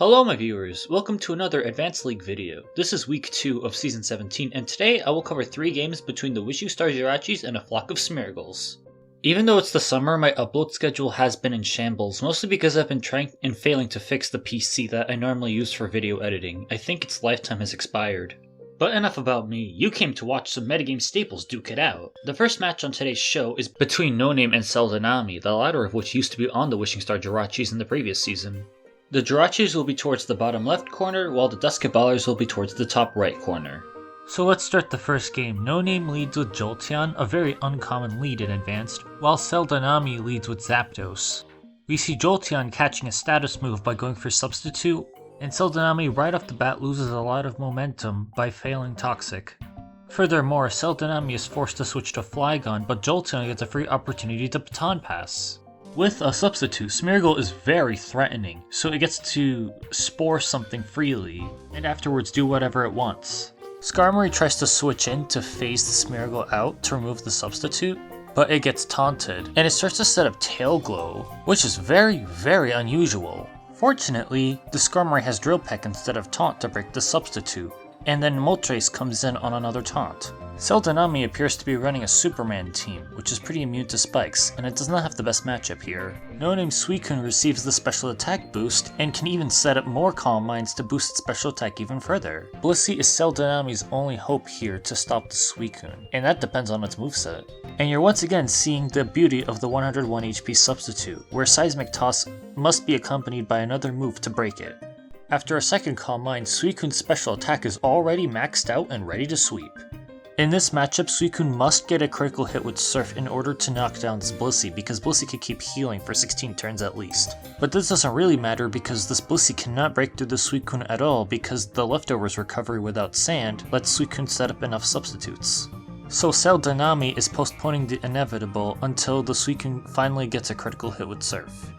Hello my viewers, welcome to another Advanced League video. This is week 2 of season 17 and today I will cover 3 games between the Wishing Star Jirachis and a flock of Smeargulls. Even though it's the summer, my upload schedule has been in shambles, mostly because I've been trying and failing to fix the PC that I normally use for video editing. I think its lifetime has expired. But enough about me, you came to watch some metagame staples duke it out. The first match on today's show is between No Name and Seldenami, the latter of which used to be on the Wishing Star Jirachis in the previous season. The Jirachis will be towards the bottom left corner, while the Duskyballers will be towards the top right corner. So let's start the first game. No Name leads with Jolteon, a very uncommon lead in Advanced, while Seldenami leads with Zapdos. We see Jolteon catching a status move by going for Substitute, and Seldenami right off the bat loses a lot of momentum by failing Toxic. Furthermore, Seldenami is forced to switch to Flygon, but Jolteon gets a free opportunity to Baton Pass. With a substitute, Smeargull is very threatening, so it gets to spore something freely, and afterwards do whatever it wants. Skarmory tries to switch in to phase the Smeargull out to remove the substitute, but it gets taunted, and it starts to set up Tail Glow, which is very unusual. Fortunately, the Skarmory has Drill Peck instead of Taunt to break the substitute, and then Moltres comes in on another taunt. Seldenami appears to be running a Superman team, which is pretty immune to spikes, and it does not have the best matchup here. No Name Suicune receives the special attack boost, and can even set up more Calm Minds to boost its special attack even further. Blissey is Seldenami's only hope here to stop the Suicune, and that depends on its moveset. And you're once again seeing the beauty of the 101 HP substitute, where Seismic Toss must be accompanied by another move to break it. After a second Calm Mind, Suicune's special attack is already maxed out and ready to sweep. In this matchup, Suicune must get a critical hit with Surf in order to knock down this Blissey, because Blissey can keep healing for 16 turns at least. But this doesn't really matter because this Blissey cannot break through the Suicune at all because the leftovers recovery without sand lets Suicune set up enough substitutes. So Seldenami is postponing the inevitable until the Suicune finally gets a critical hit with Surf.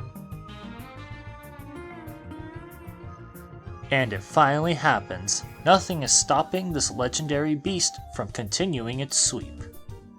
And it finally happens. Nothing is stopping this legendary beast from continuing its sweep.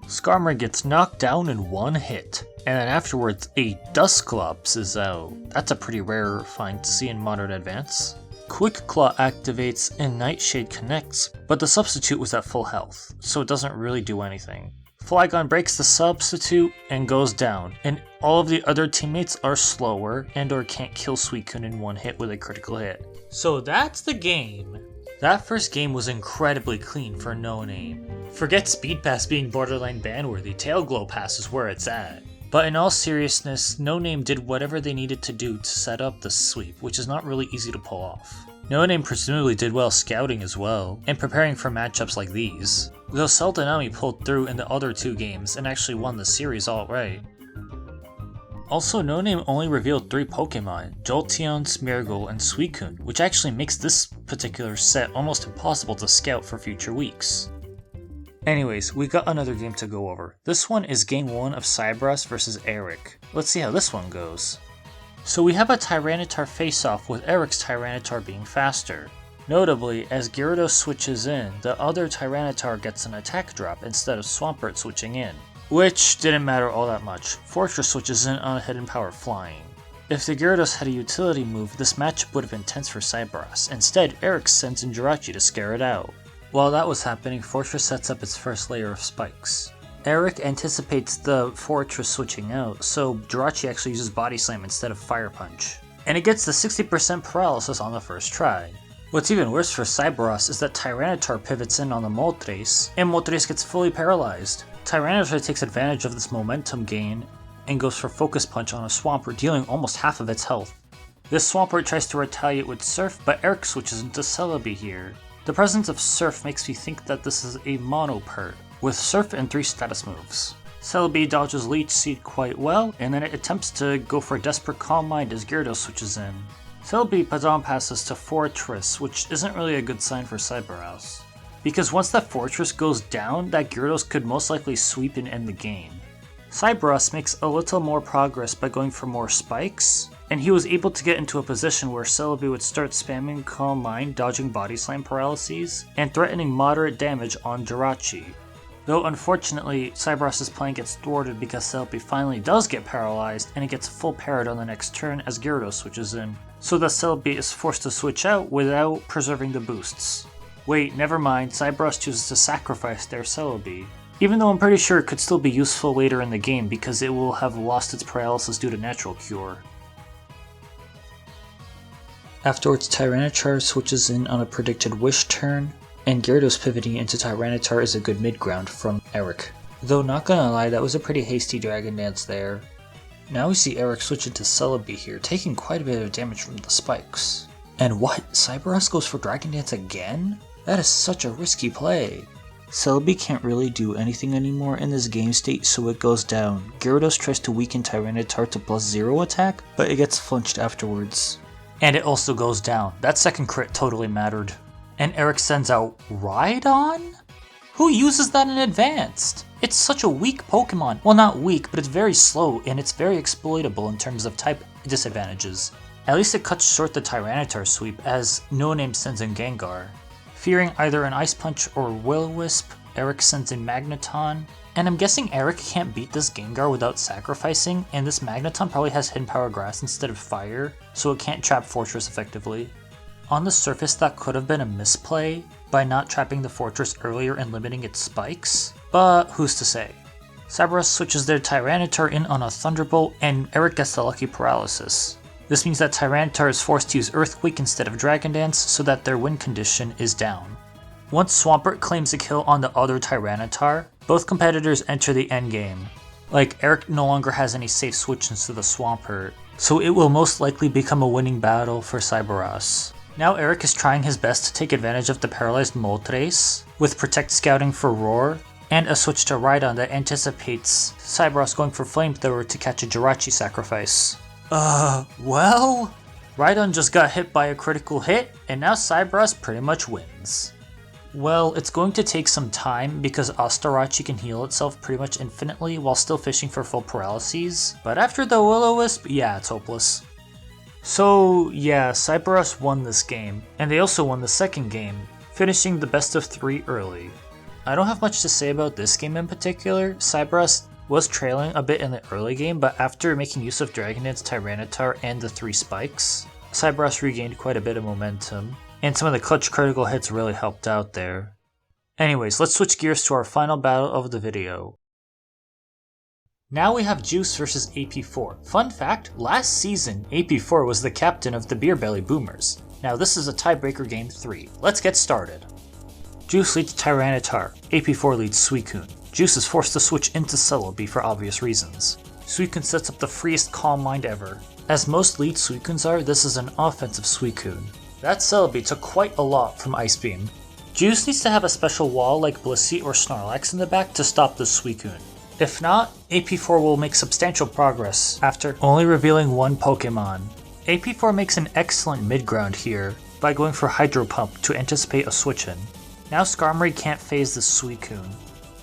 Skarmory gets knocked down in one hit, and then afterwards a Dusclops is out. That's a pretty rare find to see in Modern Advance. Quick Claw activates and Nightshade connects, but the substitute was at full health, so it doesn't really do anything. Flygon breaks the substitute and goes down, and all of the other teammates are slower and or can't kill Suicune in one hit with a critical hit. So that's the game. That first game was incredibly clean for No Name. Forget Speed Pass being borderline ban-worthy, Tail Glow Pass is where it's at. But in all seriousness, No Name did whatever they needed to do to set up the sweep, which is not really easy to pull off. No Name presumably did well scouting as well, and preparing for matchups like these. Though Seldenami pulled through in the other 2 games and actually won the series outright. Also, No Name only revealed 3 Pokémon, Jolteon, Smeargle, and Suicune, which actually makes this particular set almost impossible to scout for future weeks. Anyways, we got another game to go over. This one is game 1 of Cyberus vs Eric. Let's see how this one goes. So we have a Tyranitar face-off with Eric's Tyranitar being faster. Notably, as Gyarados switches in, the other Tyranitar gets an attack drop instead of Swampert switching in. Which didn't matter all that much. Fortress switches in on a Hidden Power Flying. If the Gyarados had a utility move, this matchup would have been tense for Cyberus. Instead, Eric sends in Jirachi to scare it out. While that was happening, Fortress sets up its first layer of spikes. Eric anticipates the Fortress switching out, so Jirachi actually uses Body Slam instead of Fire Punch. And it gets the 60% paralysis on the first try. What's even worse for Cyberus is that Tyranitar pivots in on the Moltres, and Moltres gets fully paralyzed. Tyranitar takes advantage of this momentum gain and goes for Focus Punch on a Swampert, dealing almost half of its health. This Swampert tries to retaliate with Surf, but Eric switches into Celebi here. The presence of Surf makes me think that this is a Mono Pert, with Surf and 3 status moves. Celebi dodges Leech Seed quite well, and then it attempts to go for a Desperate Calm Mind as Gyarados switches in. Celebi Baton passes to Fortress, which isn't really a good sign for Cyberus. Because once that Fortress goes down, that Gyarados could most likely sweep and end the game. Cyberus makes a little more progress by going for more spikes, and he was able to get into a position where Celebi would start spamming Calm Mind, dodging Body Slam paralyses, and threatening moderate damage on Jirachi. Though unfortunately, Cyberus' plan gets thwarted because Celebi finally does get paralyzed and it gets full parried on the next turn as Gyarados switches in, so that Celebi is forced to switch out without preserving the boosts. Wait, never mind, Cyberus chooses to sacrifice their Celebi. Even though I'm pretty sure it could still be useful later in the game because it will have lost its paralysis due to natural cure. Afterwards, Tyranitar switches in on a predicted Wish turn, and Gyarados pivoting into Tyranitar is a good mid-ground from Eric. Though not gonna lie, that was a pretty hasty Dragon Dance there. Now we see Eric switch into Celebi here, taking quite a bit of damage from the spikes. And what? Cyberus goes for Dragon Dance again? That is such a risky play. Celebi can't really do anything anymore in this game state, so it goes down. Gyarados tries to weaken Tyranitar to +0 attack, but it gets flinched afterwards. And it also goes down. That second crit totally mattered. And Eric sends out Rhydon? Who uses that in Advanced? It's such a weak Pokemon. Well, not weak, but it's very slow, and it's very exploitable in terms of type disadvantages. At least it cuts short the Tyranitar sweep, as No Name sends in Gengar. Fearing either an Ice Punch or Will-O-Wisp, Eric sends in Magneton. And I'm guessing Eric can't beat this Gengar without sacrificing, and this Magneton probably has Hidden Power Grass instead of Fire, so it can't trap Fortress effectively. On the surface, that could have been a misplay by not trapping the Fortress earlier and limiting its spikes, but who's to say? Cyberus switches their Tyranitar in on a Thunderbolt, and Eric gets the lucky paralysis. This means that Tyranitar is forced to use Earthquake instead of Dragon Dance so that their win condition is down. Once Swampert claims a kill on the other Tyranitar, both competitors enter the endgame. Like, Eric no longer has any safe switches to the Swampert, so it will most likely become a winning battle for Cyberus. Now Eric is trying his best to take advantage of the paralyzed Moltres, with Protect scouting for Roar, and a switch to Rhydon that anticipates Cyberus going for Flamethrower to catch a Jirachis sacrifice. Well? Rhydon just got hit by a critical hit, and now Cyberus pretty much wins. Well, it's going to take some time because Astarachi can heal itself pretty much infinitely while still fishing for full paralyses, but after the Will-O-Wisp, yeah, it's hopeless. So yeah, Cyberus won this game, and they also won the second game, finishing the best of 3 early. I don't have much to say about this game in particular. Cyberus was trailing a bit in the early game, but after making use of Dragon Dance, Tyranitar, and the 3 spikes, Cyberus regained quite a bit of momentum, and some of the clutch critical hits really helped out there. Anyways, let's switch gears to our final battle of the video. Now we have Juice versus AP4. Fun fact, last season, AP4 was the captain of the Beer Belly Boomers. Now this is a tiebreaker game 3. Let's get started. Juice leads Tyranitar, AP4 leads Suicune. Juice is forced to switch into Celebi for obvious reasons. Suicune sets up the freest Calm Mind ever. As most lead Suicunes are, this is an offensive Suicune. That Celebi took quite a lot from Ice Beam. Juice needs to have a special wall like Blissey or Snorlax in the back to stop the Suicune. If not, AP4 will make substantial progress after only revealing one Pokemon. AP4 makes an excellent mid-ground here by going for Hydro Pump to anticipate a switch-in. Now Skarmory can't phase the Suicune.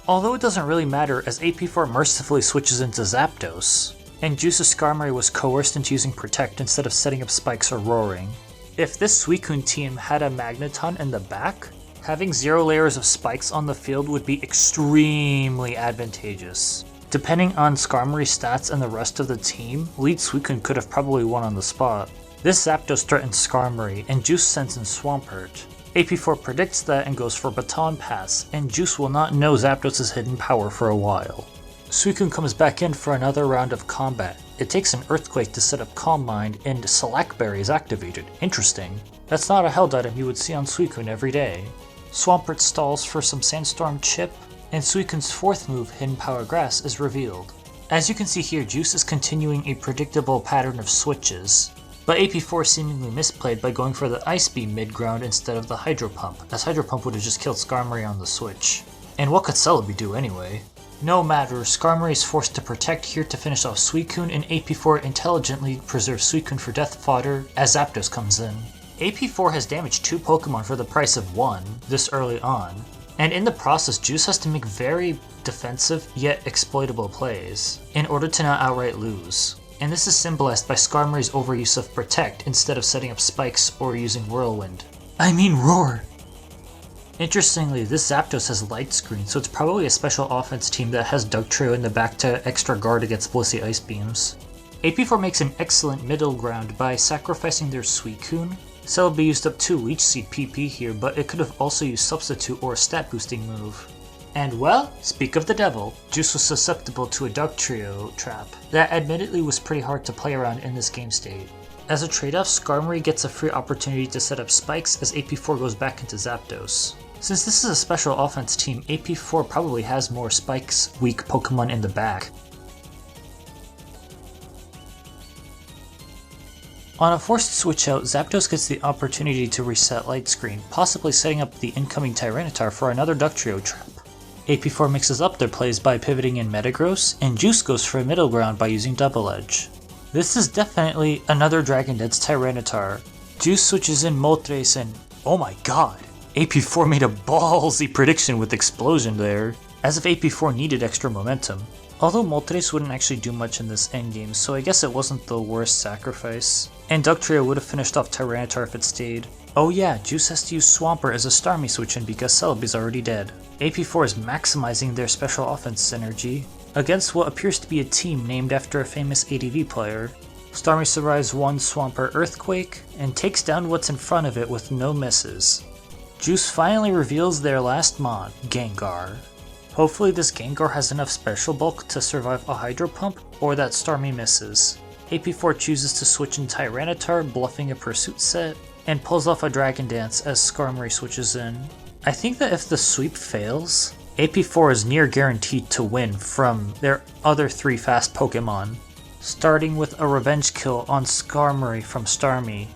Although it doesn't really matter as AP4 mercifully switches into Zapdos, and Juice's Skarmory was coerced into using Protect instead of setting up spikes or roaring. If this Suicune team had a Magneton in the back, having 0 layers of spikes on the field would be extremely advantageous. Depending on Skarmory's stats and the rest of the team, lead Suicune could have probably won on the spot. This Zapdos threatens Skarmory, and Juice sends in Swampert. AP4 predicts that and goes for Baton Pass, and Juice will not know Zapdos' hidden power for a while. Suicune comes back in for another round of combat. It takes an Earthquake to set up Calm Mind, and Select-Berry is activated. Interesting. That's not a held item you would see on Suicune every day. Swampert stalls for some Sandstorm Chip, and Suicune's 4th move, Hidden Power Grass, is revealed. As you can see here, Juice is continuing a predictable pattern of switches, but AP4 seemingly misplayed by going for the Ice Beam mid-ground instead of the Hydro Pump, as Hydro Pump would have just killed Skarmory on the switch. And what could Celebi do anyway? No matter, Skarmory is forced to Protect here to finish off Suicune, and AP4 intelligently preserves Suicune for death fodder as Zapdos comes in. AP4 has damaged 2 Pokemon for the price of 1 this early on, and in the process Juice has to make very defensive yet exploitable plays in order to not outright lose. And this is symbolized by Skarmory's overuse of Protect instead of setting up spikes or using Whirlwind. I mean Roar! Interestingly, this Zapdos has Light Screen, so it's probably a special offense team that has Dugtrio in the back to extra guard against Blissey Ice Beams. AP4 makes an excellent middle ground by sacrificing their Suicune. Celebi used up 2 Leech Seed PP here, but it could have also used Substitute or a stat boosting move. And well, speak of the devil, Juice was susceptible to a Dugtrio trap that admittedly was pretty hard to play around in this game state. As a trade-off, Skarmory gets a free opportunity to set up spikes as AP4 goes back into Zapdos. Since this is a special offense team, AP4 probably has more spikes weak Pokemon in the back. On a forced switch out, Zapdos gets the opportunity to reset Light Screen, possibly setting up the incoming Tyranitar for another Dugtrio trap. AP4 mixes up their plays by pivoting in Metagross, and Juice goes for a middle ground by using Double Edge. This is definitely another Dragon Dance Tyranitar. Juice switches in Moltres and oh my god! AP4 made a ballsy prediction with Explosion there, as if AP4 needed extra momentum. Although Moltres wouldn't actually do much in this endgame, so I guess it wasn't the worst sacrifice. And Dugtrio would have finished off Tyranitar if it stayed. Oh yeah, Juice has to use Swampert as a Starmie switch in because Celebi's already dead. AP4 is maximizing their special offense synergy against what appears to be a team named after a famous ADV player. Starmie survives one Swampert Earthquake and takes down what's in front of it with no misses. Juice finally reveals their last mod, Gengar. Hopefully this Gengar has enough special bulk to survive a Hydro Pump or that Starmie misses. AP4 chooses to switch in Tyranitar, bluffing a Pursuit set, and pulls off a Dragon Dance as Skarmory switches in. I think that if the sweep fails, AP4 is near guaranteed to win from their other 3 fast Pokemon, starting with a revenge kill on Skarmory from Starmie.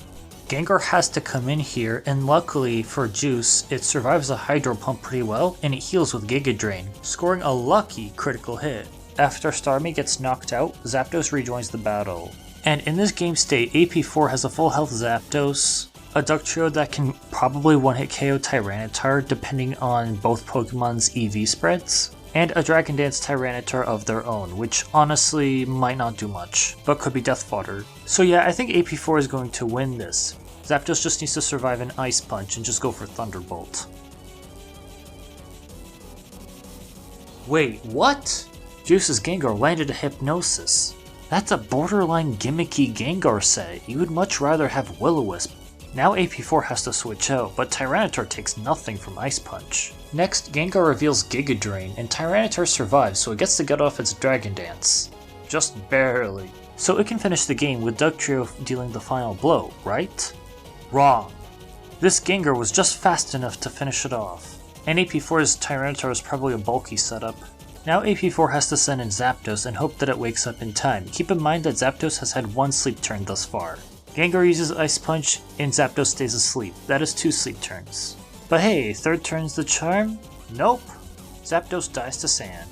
Gengar has to come in here, and luckily for Juice, it survives a Hydro Pump pretty well, and it heals with Giga Drain, scoring a lucky critical hit. After Starmie gets knocked out, Zapdos rejoins the battle. And in this game state, AP4 has a full health Zapdos, a Dugtrio that can probably one-hit KO Tyranitar depending on both Pokemon's EV spreads, and a Dragon Dance Tyranitar of their own, which honestly might not do much, but could be death fodder. So yeah, I think AP4 is going to win this. Zapdos just needs to survive an Ice Punch and just go for Thunderbolt. Wait, what? Juice's Gengar landed a Hypnosis. That's a borderline gimmicky Gengar set. You would much rather have Will-O-Wisp. Now AP4 has to switch out, but Tyranitar takes nothing from Ice Punch. Next, Gengar reveals Giga Drain, and Tyranitar survives, so it gets to get off its Dragon Dance. Just barely. So it can finish the game with Dugtrio dealing the final blow, right? Wrong. This Gengar was just fast enough to finish it off. And AP4's Tyranitar is probably a bulky setup. Now AP4 has to send in Zapdos and hope that it wakes up in time. Keep in mind that Zapdos has had 1 sleep turn thus far. Gengar uses Ice Punch and Zapdos stays asleep. That is 2 sleep turns. But hey, 3rd turn's the charm? Nope. Zapdos dies to sand.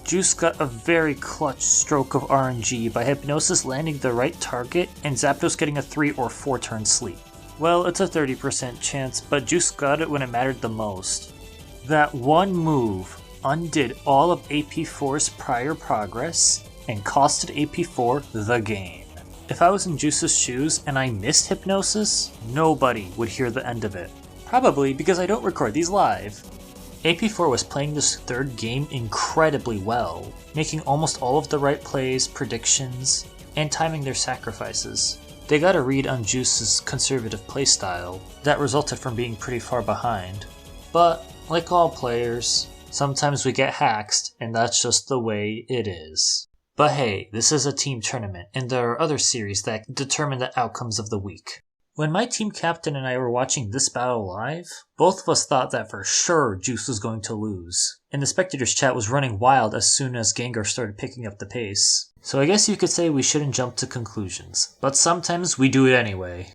Juice got a very clutch stroke of RNG by Hypnosis landing the right target and Zapdos getting a 3 or 4 turn sleep. Well, it's a 30% chance, but Juice got it when it mattered the most. That one move undid all of AP4's prior progress and costed AP4 the game. If I was in Juice's shoes and I missed Hypnosis, nobody would hear the end of it. Probably because I don't record these live. AP4 was playing this 3rd game incredibly well, making almost all of the right plays, predictions, and timing their sacrifices. They got a read on Juice's conservative playstyle that resulted from being pretty far behind. But, like all players, sometimes we get haxed, and that's just the way it is. But hey, this is a team tournament, and there are other series that determine the outcomes of the week. When my team captain and I were watching this battle live, both of us thought that for sure Juice was going to lose, and the spectators chat was running wild as soon as Gengar started picking up the pace. So I guess you could say we shouldn't jump to conclusions, but sometimes we do it anyway.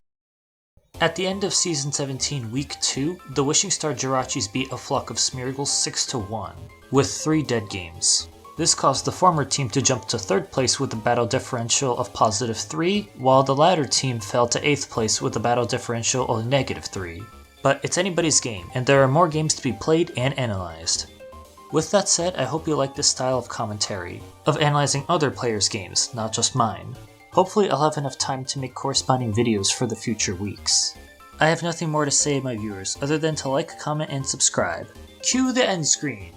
At the end of Season 17, Week 2, the Wishing Star Jirachis beat a flock of Smeargulls 6-1, with 3 dead games. This caused the former team to jump to 3rd place with a battle differential of +3, while the latter team fell to 8th place with a battle differential of -3. But it's anybody's game, and there are more games to be played and analyzed. With that said, I hope you like this style of commentary, of analyzing other players' games, not just mine. Hopefully I'll have enough time to make corresponding videos for the future weeks. I have nothing more to say, my viewers, other than to like, comment, and subscribe. Cue the end screen!